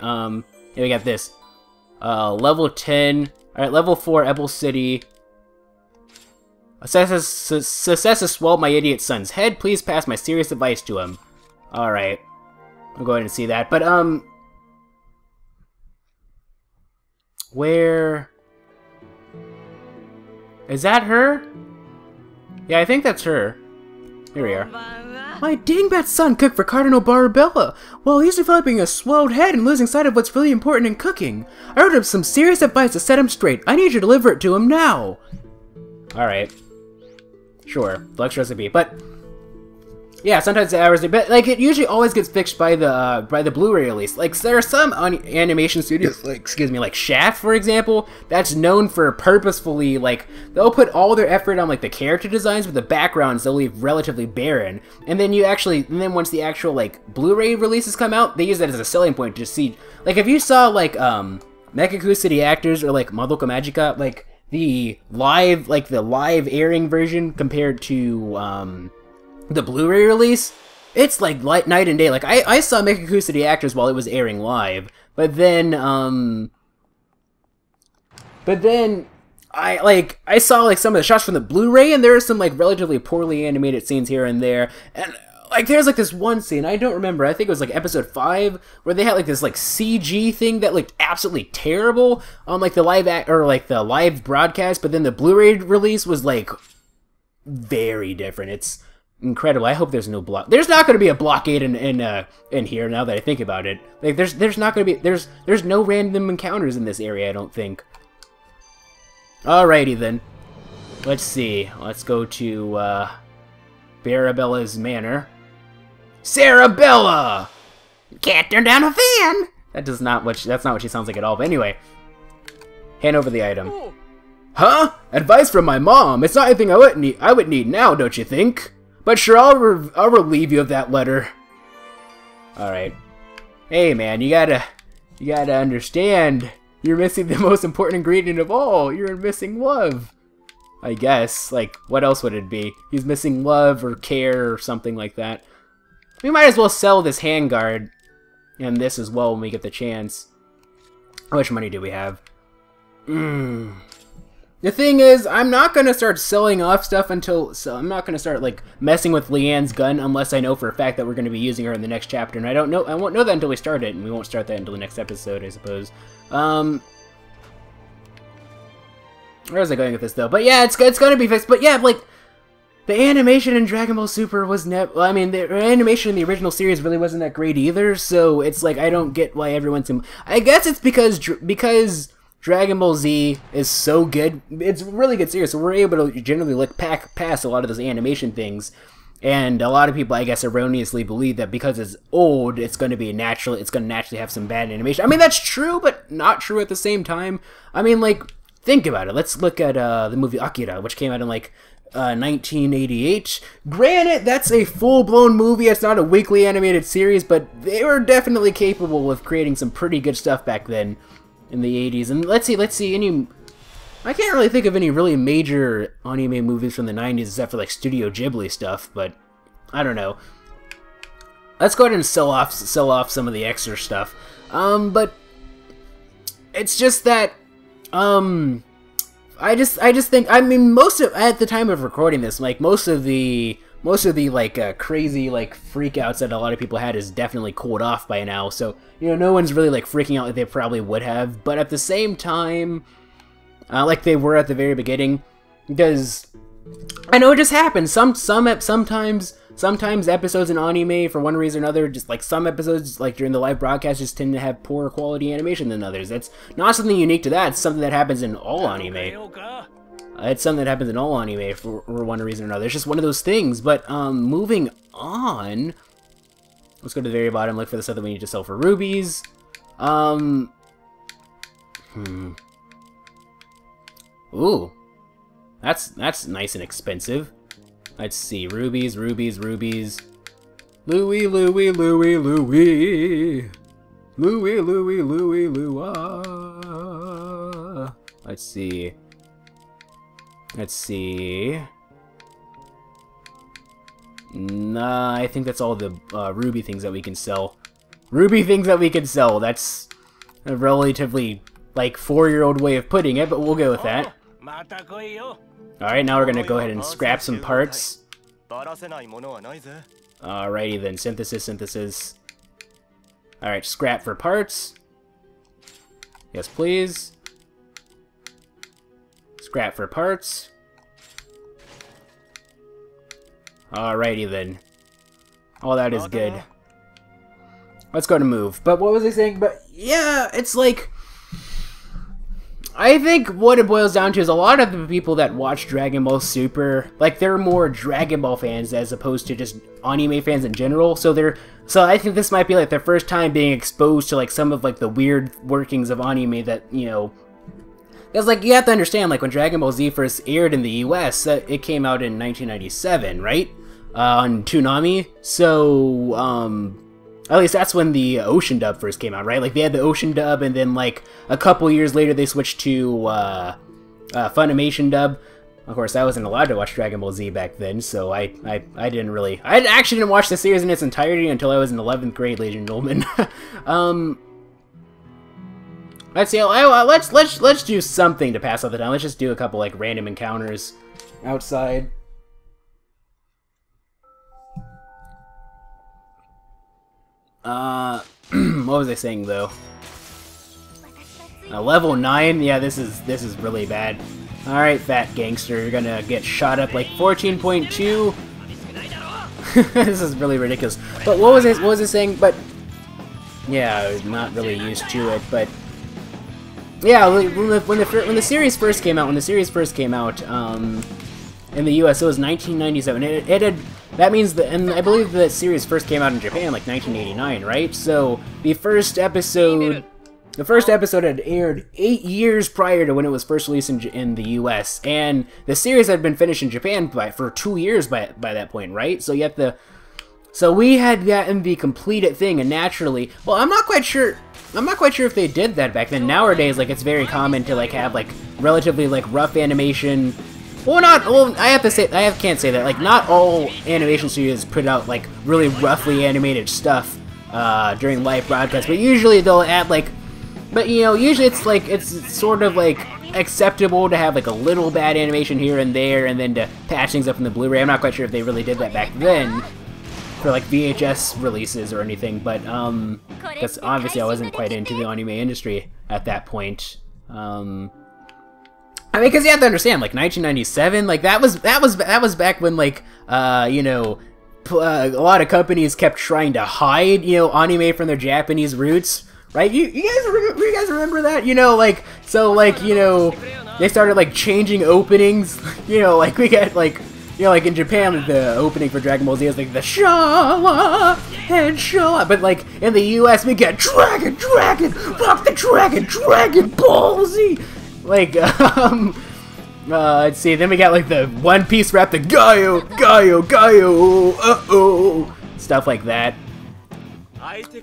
here we got this. Level 10, alright, level 4, Apple City. Success has swallowed my idiot son's head. Please pass my serious advice to him. Alright. I'll go ahead and see that. But, where... Is that her? Yeah, I think that's her. Here we are. My dingbat son cooked for Cardinal Barabella. Well, he's developing a swelled head and losing sight of what's really important in cooking. I wrote him some serious advice to set him straight. I need you to deliver it to him now. Alright. Sure. Flex recipe. But yeah, sometimes the hours, but like it usually always gets fixed by the Blu-ray release. Like there are some animation studios, like like Shaft, for example, that's known for purposefully like they'll put all their effort on like the character designs, but the backgrounds they'll leave relatively barren. And then once the actual like Blu-ray releases come out, they use that as a selling point to see. Like if you saw like Mekaku City Actors or like Madoka Magica, like the live airing version compared to the Blu-ray release, it's like night and day. Like I saw Mekaku City Actors while it was airing live, but then I saw like some of the shots from the Blu-ray, and there are some like relatively poorly animated scenes here and there, and like, there's like this one scene, I don't remember, I think it was like episode 5, where they had like this like CG thing that looked absolutely terrible on like the live broadcast, but then the Blu-ray release was like very different. It's incredible. I hope there's no block. There's not going to be a blockade in here now that I think about it. Like there's not going to be there's no random encounters in this area, I don't think. Alrighty then. Let's see. Let's go to Barabella's manor. Sarabella! Can't turn down a fan! That's not what she sounds like at all, but anyway. Hand over the item. Huh? Advice from my mom. It's not anything I would need now, don't you think? But sure, I'll relieve you of that letter. Alright. Hey man, you gotta understand. You're missing the most important ingredient of all. You're missing love. I guess. Like, what else would it be? He's missing love or care or something like that. We might as well sell this handguard and this as well when we get the chance. How much money do we have? The thing is, I'm not gonna start selling off stuff so I'm not gonna start like messing with Leanne's gun unless I know for a fact that we're gonna be using her in the next chapter, and I won't know that until we start it, and we won't start that until the next episode, I suppose. Where was I going with this though? But yeah, it's gonna be fixed. But yeah, like the animation in Dragon Ball Super was never. I mean, the animation in the original series really wasn't that great either. So it's like I don't get why everyone's. I guess it's because Dragon Ball Z is so good. It's a really good series, so we're able to generally look past a lot of those animation things. And a lot of people, I guess, erroneously believe that because it's old, it's going to naturally have some bad animation. I mean, that's true, but not true at the same time. I mean, like, think about it. Let's look at the movie Akira, which came out in like 1988. Granted, that's a full-blown movie. It's not a weekly animated series, but they were definitely capable of creating some pretty good stuff back then in the 80s. And let's see, I can't really think of any really major anime movies from the 90s except for like Studio Ghibli stuff, but I don't know. Let's go ahead and sell off some of the extra stuff. But it's just that I just think, I mean, at the time of recording this, like most of the like crazy like freakouts that a lot of people had is definitely cooled off by now. So, you know, no one's really like freaking out like they probably would have, but at the same time, like they were at the very beginning, because I know it just happens. Sometimes episodes in anime, for one reason or another, just like some episodes, like during the live broadcast, just tend to have poorer quality animation than others. That's not something unique to that. It's something that happens in all anime. It's something that happens in all anime for one reason or another. It's just one of those things. But moving on, let's go to the very bottom. Look for the stuff that we need to sell for rubies. Ooh, that's nice and expensive. Let's see, rubies. Louie. Let's see. Nah, I think that's all the ruby things that we can sell. That's a relatively, like, 4-year-old way of putting it, but we'll go with that. Alright, now we're gonna go ahead and scrap some parts. Alrighty then, synthesis. Alright, scrap for parts. Yes, please. Scrap for parts. Alrighty then. All that is good. Let's go to move. But what was I saying? But yeah, it's like, I think what it boils down to is a lot of the people that watch Dragon Ball Super, like, they're more Dragon Ball fans as opposed to just anime fans in general. So I think this might be like their first time being exposed to like some of like the weird workings of anime that, you know, because like you have to understand, like when Dragon Ball Z first aired in the US, it came out in 1997, right? On Toonami. So at least that's when the Ocean dub first came out, right? Like, they had the Ocean dub, and then, like, a couple years later, they switched to Funimation dub. Of course, I wasn't allowed to watch Dragon Ball Z back then, so I didn't really... I actually didn't watch the series in its entirety until I was in 11th grade, ladies and gentlemen. Let's see, let's do something to pass off the time. Let's just do a couple, like, random encounters outside. What was I saying though? Level 9? Yeah, this is really bad. Alright, fat gangster, you're gonna get shot up like 14.2. This is really ridiculous. But what was it saying? But yeah, I was not really used to it, but yeah, when the series first came out, in the US, it was 1997. That means that, and I believe the series first came out in Japan like 1989, right? So the first episode had aired 8 years prior to when it was first released in the US, and the series had been finished in Japan for 2 years by that point, right? So we had gotten the completed thing, and naturally, well, I'm not quite sure if they did that back then. Nowadays, like, it's very common to like have like relatively like rough animation. Well, I can't say that. Like, not all animation studios put out like really roughly animated stuff during live broadcasts, but usually they'll add like. But, you know, usually it's sort of, like, acceptable to have, like, a little bad animation here and there, and then to patch things up in the Blu-ray. I'm not quite sure if they really did that back then, for, like, VHS releases or anything, but, because obviously I wasn't quite into the anime industry at that point. I mean, because you have to understand, like, 1997, like, that was back when, like, you know, a lot of companies kept trying to hide, you know, anime from their Japanese roots. Right? You guys remember that? You know, like, so, like, you know, they started, like, changing openings. You know, like, we got, like, you know, like, in Japan, the opening for Dragon Ball Z is, like, the Shawa and Shawa. But, like, in the US, we got Dragon, Rock the Dragon Ball Z. Like, let's see, then we got, like, the One Piece rap, the Gaio, uh-oh, stuff like that.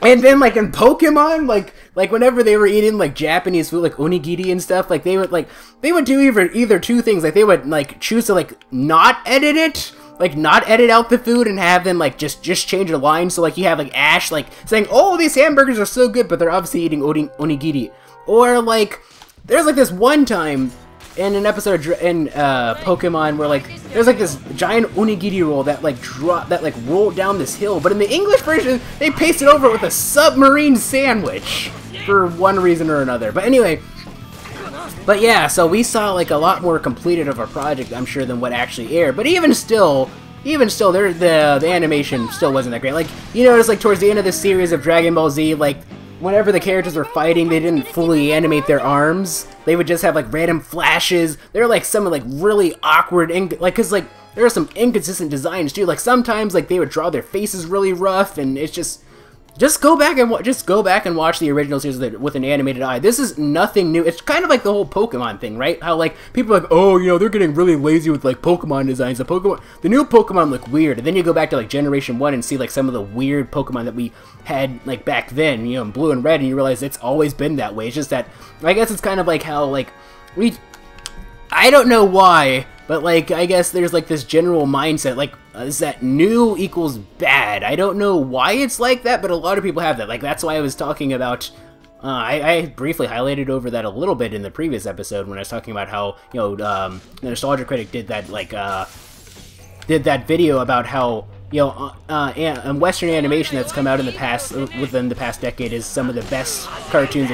And then, like, in Pokemon, like whenever they were eating, like, Japanese food, like, onigiri and stuff, like, they would do either two things. Like, they would, like, choose to, like, not edit it, like, not edit out the food and have them, like, just change a line. So, like, you have, like, Ash, like, saying, oh, these hamburgers are so good, but they're obviously eating onigiri. Or, like, there's, like, this one time in an episode in Pokemon where, like, there's like this giant onigiri roll that rolled down this hill, but in the English version they pasted over it with a submarine sandwich for one reason or another. But anyway, but yeah, so we saw like a lot more completed of our project, I'm sure, than what actually aired. But even still, the animation still wasn't that great. Like, you notice, like, towards the end of the series of Dragon Ball Z, like, whenever the characters were fighting, they didn't fully animate their arms. They would just have, like, random flashes. There were, like, some, like, really awkward, like, cause, like, there are some inconsistent designs, too. Like, sometimes, like, they would draw their faces really rough, and it's just go back and watch the original series with an animated eye. This is nothing new. It's kind of like the whole Pokemon thing, right? How, like, people are like, oh, you know, they're getting really lazy with, like, Pokemon designs. The new Pokemon look weird, and then you go back to, like, Generation 1 and see, like, some of the weird Pokemon that we had, like, back then, you know, in Blue and Red, and you realize it's always been that way. It's just that, I guess it's kind of like how, like, I don't know why, but, like, I guess there's, like, this general mindset, like, is that new equals bad. I don't know why it's like that, but a lot of people have that. Like, that's why I was talking about, I briefly highlighted over that a little bit in the previous episode when I was talking about how, you know, the Nostalgia Critic did that, like, did that video about how, you know, Western animation that's come out in the past, within the past decade, is some of the best cartoons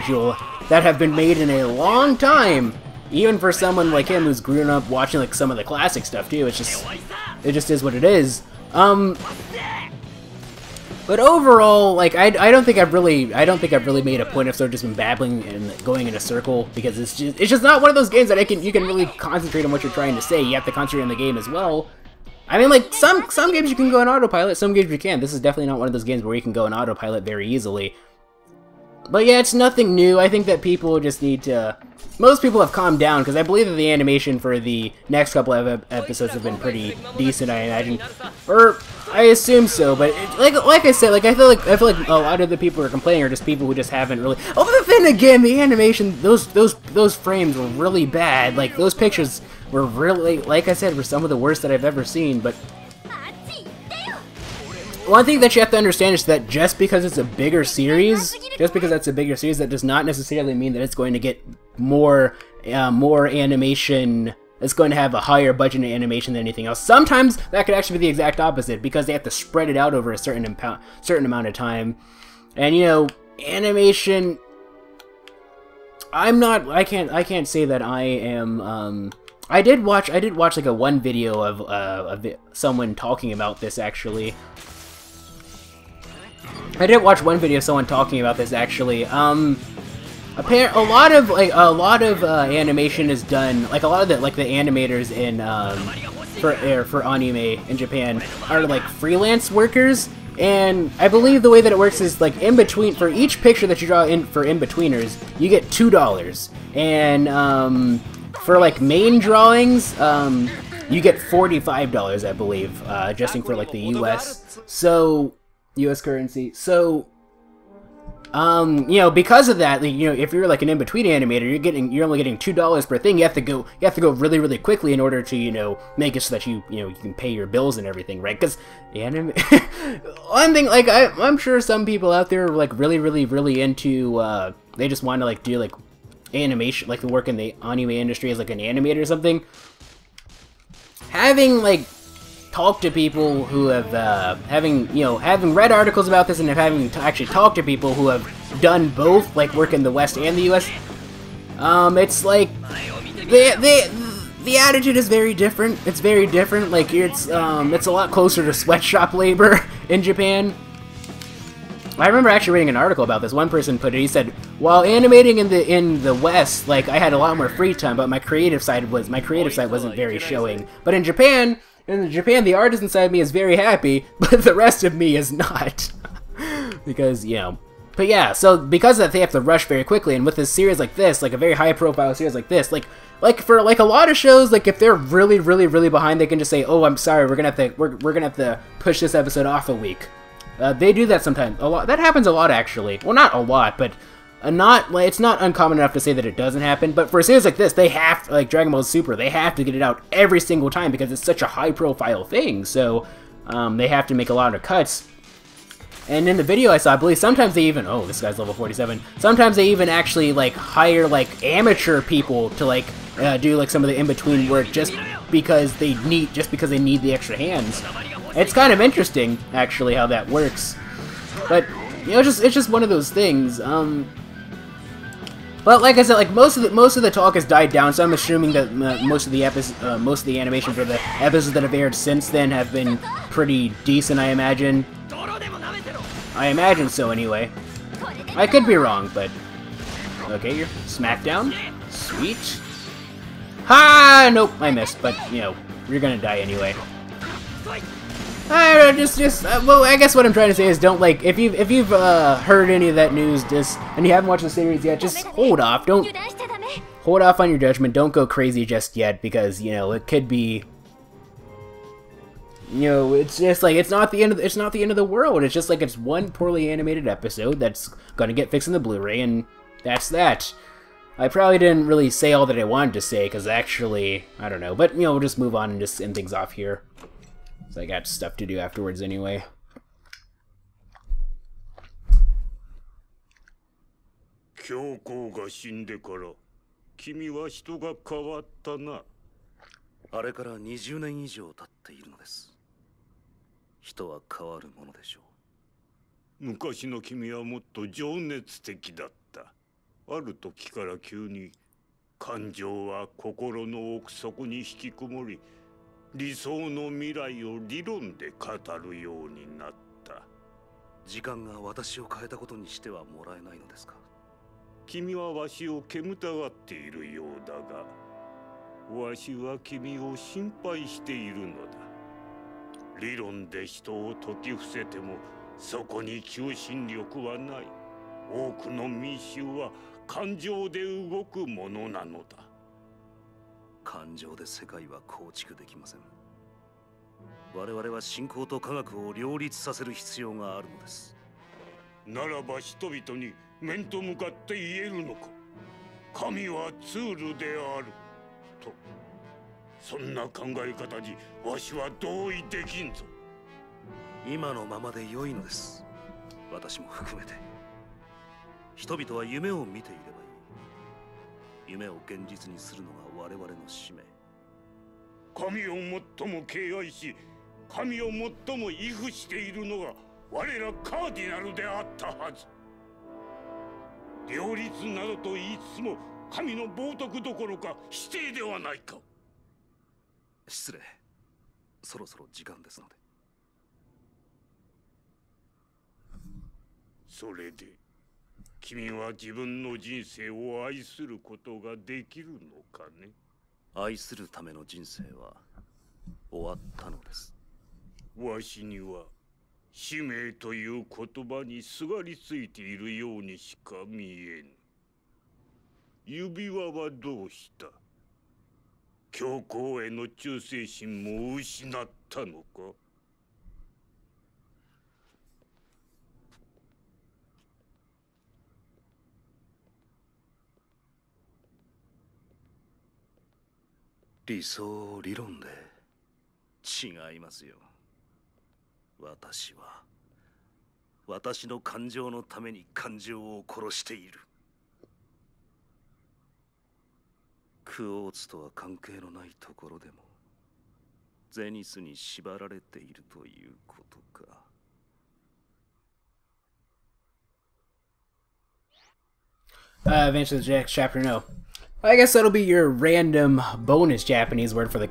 that have been made in a long time. Even for someone like him who's grown up watching, like, some of the classic stuff too, it just is what it is. But overall, like, I don't think I've really made a point of sort of just been babbling and going in a circle, because it's just not one of those games that you can really concentrate on what you're trying to say. You have to concentrate on the game as well. I mean, like, some games you can go on autopilot, some games you can't. This is definitely not one of those games where you can go on autopilot very easily. But yeah, it's nothing new. I think that people just need to... Most people have calmed down, because I believe that the animation for the next couple of episodes have been pretty decent, I imagine. Or, I assume so, but like I said, like, I feel like a lot of the people who are complaining are just people who just haven't really... Oh, but then again, the animation, those frames were really bad. Like, those pictures were really, like I said, were some of the worst that I've ever seen, but... One thing that you have to understand is that just because it's a bigger series, that does not necessarily mean that it's going to get more animation. It's going to have a higher budget in animation than anything else. Sometimes that could actually be the exact opposite, because they have to spread it out over a certain amount of time. And you know, animation. I can't say that I am. I did watch like a one video of someone talking about this actually. I did watch one video of someone talking about this actually. A lot of animation is done, like a lot of the animators in for anime in Japan are like freelance workers, and I believe the way that it works is like in between, for each picture that you draw in for in-betweeners, you get $2, and for like main drawings, you get $45, I believe, adjusting for like the US currency. So you know, because of that, you know, if you're like an in-between animator, you're only getting $2 per thing. You have to go really, really quickly in order to, you know, make it so that you can pay your bills and everything, right? Because one thing, like I'm sure some people out there are like really, really, really into they just want to like do like animation, like work in the anime industry as like an animator or something. Having like talked to people who have having read articles about this and having actually talked to people who have done both, like work in the West and the US, it's like the attitude is very different. It's very different. Like it's a lot closer to sweatshop labor in Japan. I remember actually reading an article about this. One person put it. He said, "While animating in the West, like I had a lot more free time, but my creative side wasn't very showing. But in Japan, the artist inside me is very happy, but the rest of me is not." Because, you know. But yeah, so because of that, they have to rush very quickly. And with a series like this, like a very high-profile series like this, like for like a lot of shows, like if they're really, really, really behind, they can just say, "Oh, I'm sorry, we're gonna have to push this episode off a week." They do that sometimes. A lot. That happens a lot, actually. Well, not a lot, but it's not uncommon enough to say that it doesn't happen. But for a series like this, they have to, like Dragon Ball Super, they have to get it out every single time because it's such a high-profile thing. So they have to make a lot of cuts. And in the video I saw, I believe sometimes they even, oh, this guy's level 47. Sometimes they even actually like hire like amateur people to like do like some of the in-between work just because they need the extra hands. It's kind of interesting, actually, how that works. But you know, it's just one of those things. But like I said, like most of the talk has died down, so I'm assuming that most of the animation for the episodes that have aired since then have been pretty decent. I imagine. I imagine so, anyway. I could be wrong, but okay, you're Smackdown. Sweet. Ha! Nope, I missed. But you know, you're gonna die anyway. Well, I guess what I'm trying to say is don't, like, if you've heard any of that news, and you haven't watched the series yet, just hold off. Hold off on your judgment. Don't go crazy just yet, because, you know, it could be, you know, it's just like, it's not the end of the world. It's just like, it's one poorly animated episode that's gonna get fixed in the Blu-ray, and that's that. I probably didn't really say all that I wanted to say, because actually, I don't know, but, you know, we'll just move on and just end things off here. So I got stuff to do afterwards anyway. Kyokoが死んでから君は人が変わったな。あれから20年以上経っているのです。人は変わるものでしょう。昔の君はもっと情熱的だった。ある時から急に感情は心の奥底に引きこもり、理想の未来を理論で語るようになった。時間が私を変えたことにしてはもらえないのですか。君はわしを煙たがっているようだが、わしは君を心配しているのだ。理論で人を解き伏せてもそこに求心力はない。多くの民衆は感情で動くものなのだ。感情で世界は構築できません。我々は信仰と科学を両立させる必要があるのです。ならば人々に面と向かって言えるのか。神はツールであると。そんな考え方にわしは同意できんぞ。今のままで良いのです。私も含めて。人々は夢を見ていればいい。夢を現実にするのが我々の使命。神を最も敬愛し、神を最も畏怖しているのが我らカーディナルであったはず。両立などと言いつつも神の冒涜どころか否定ではないか。失礼。そろそろ時間ですので。それで君は自分の人生を愛することができるのかね。愛するための人生は終わったのです。わしには使命という言葉にすがりついているようにしか見えぬ。指輪はどうした？教皇への忠誠心も失ったのか？理想理論で違いますよ。私は私の感情のために感情を殺している。クォーツとは関係のないところでもゼニスに縛られているということか。Eventually the next chapter, no. I guess that'll be your random bonus Japanese word for the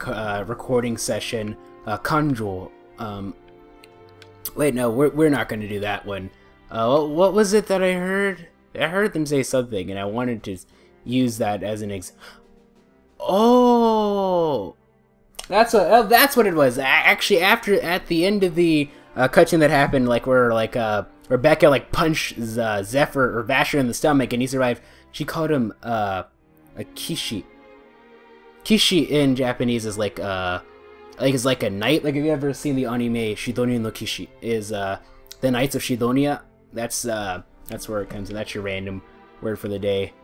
recording session, kanjo. Wait, no, we're not going to do that one. What was it that I heard? I heard them say something, and I wanted to use that as an Oh, that's what it was. Actually, at the end of the cutscene that happened, like where like Rebecca like punched Zephyr or Vashyron in the stomach, and he survived. She called him a kishi. Kishi in Japanese is like a knight. Like, have you ever seen the anime Shidonia no Kishi? Is the Knights of Shidonia? That's where it comes in. That's your random word for the day,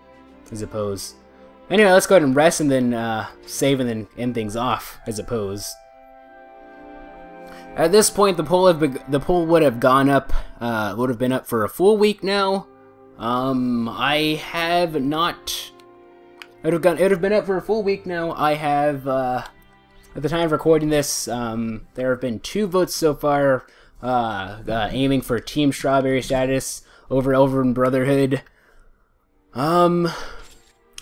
I suppose. Anyway, let's go ahead and rest and then save and then end things off, I suppose. At this point, the poll would have gone up, would have been up for a full week now. I have not. It would have been up for a full week now. I have, at the time of recording this, there have been 2 votes so far, aiming for Team Strawberry status over in Brotherhood.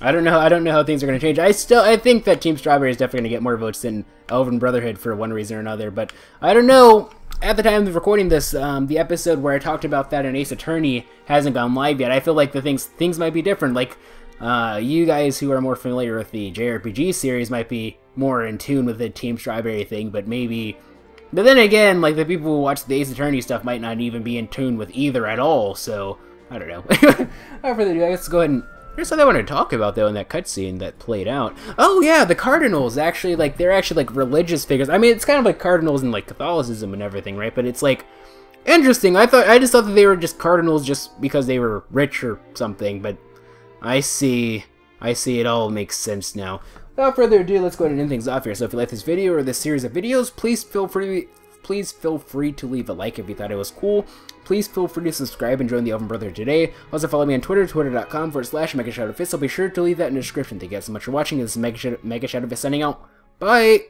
I don't know how things are going to change. I think that Team Strawberry is definitely going to get more votes than Elven Brotherhood for one reason or another, but I don't know. At the time of recording this, the episode where I talked about that in Ace Attorney hasn't gone live yet. I feel like the things might be different. Like, you guys who are more familiar with the JRPG series might be more in tune with the Team Strawberry thing, but then again, like, the people who watch the Ace Attorney stuff might not even be in tune with either at all, so I don't know. Without further ado, let's go ahead and... Here's something I want to talk about, though, in that cutscene that played out. Oh, yeah, the Cardinals, actually, like, they're actually, like, religious figures. I mean, it's kind of like Cardinals in, like, Catholicism and everything, right? But it's, like, interesting. I just thought that they were just Cardinals just because they were rich or something, but I see it all makes sense now. Without further ado, let's go ahead and end things off here. So if you like this video or this series of videos, please feel free to leave a like if you thought it was cool. Please feel free to subscribe and join the Elven Brotherhood today. Also follow me on Twitter, twitter.com/MegaShadowFist. I'll be sure to leave that in the description. Thank you guys so much for watching. This is MegaShadowFist signing out. Bye!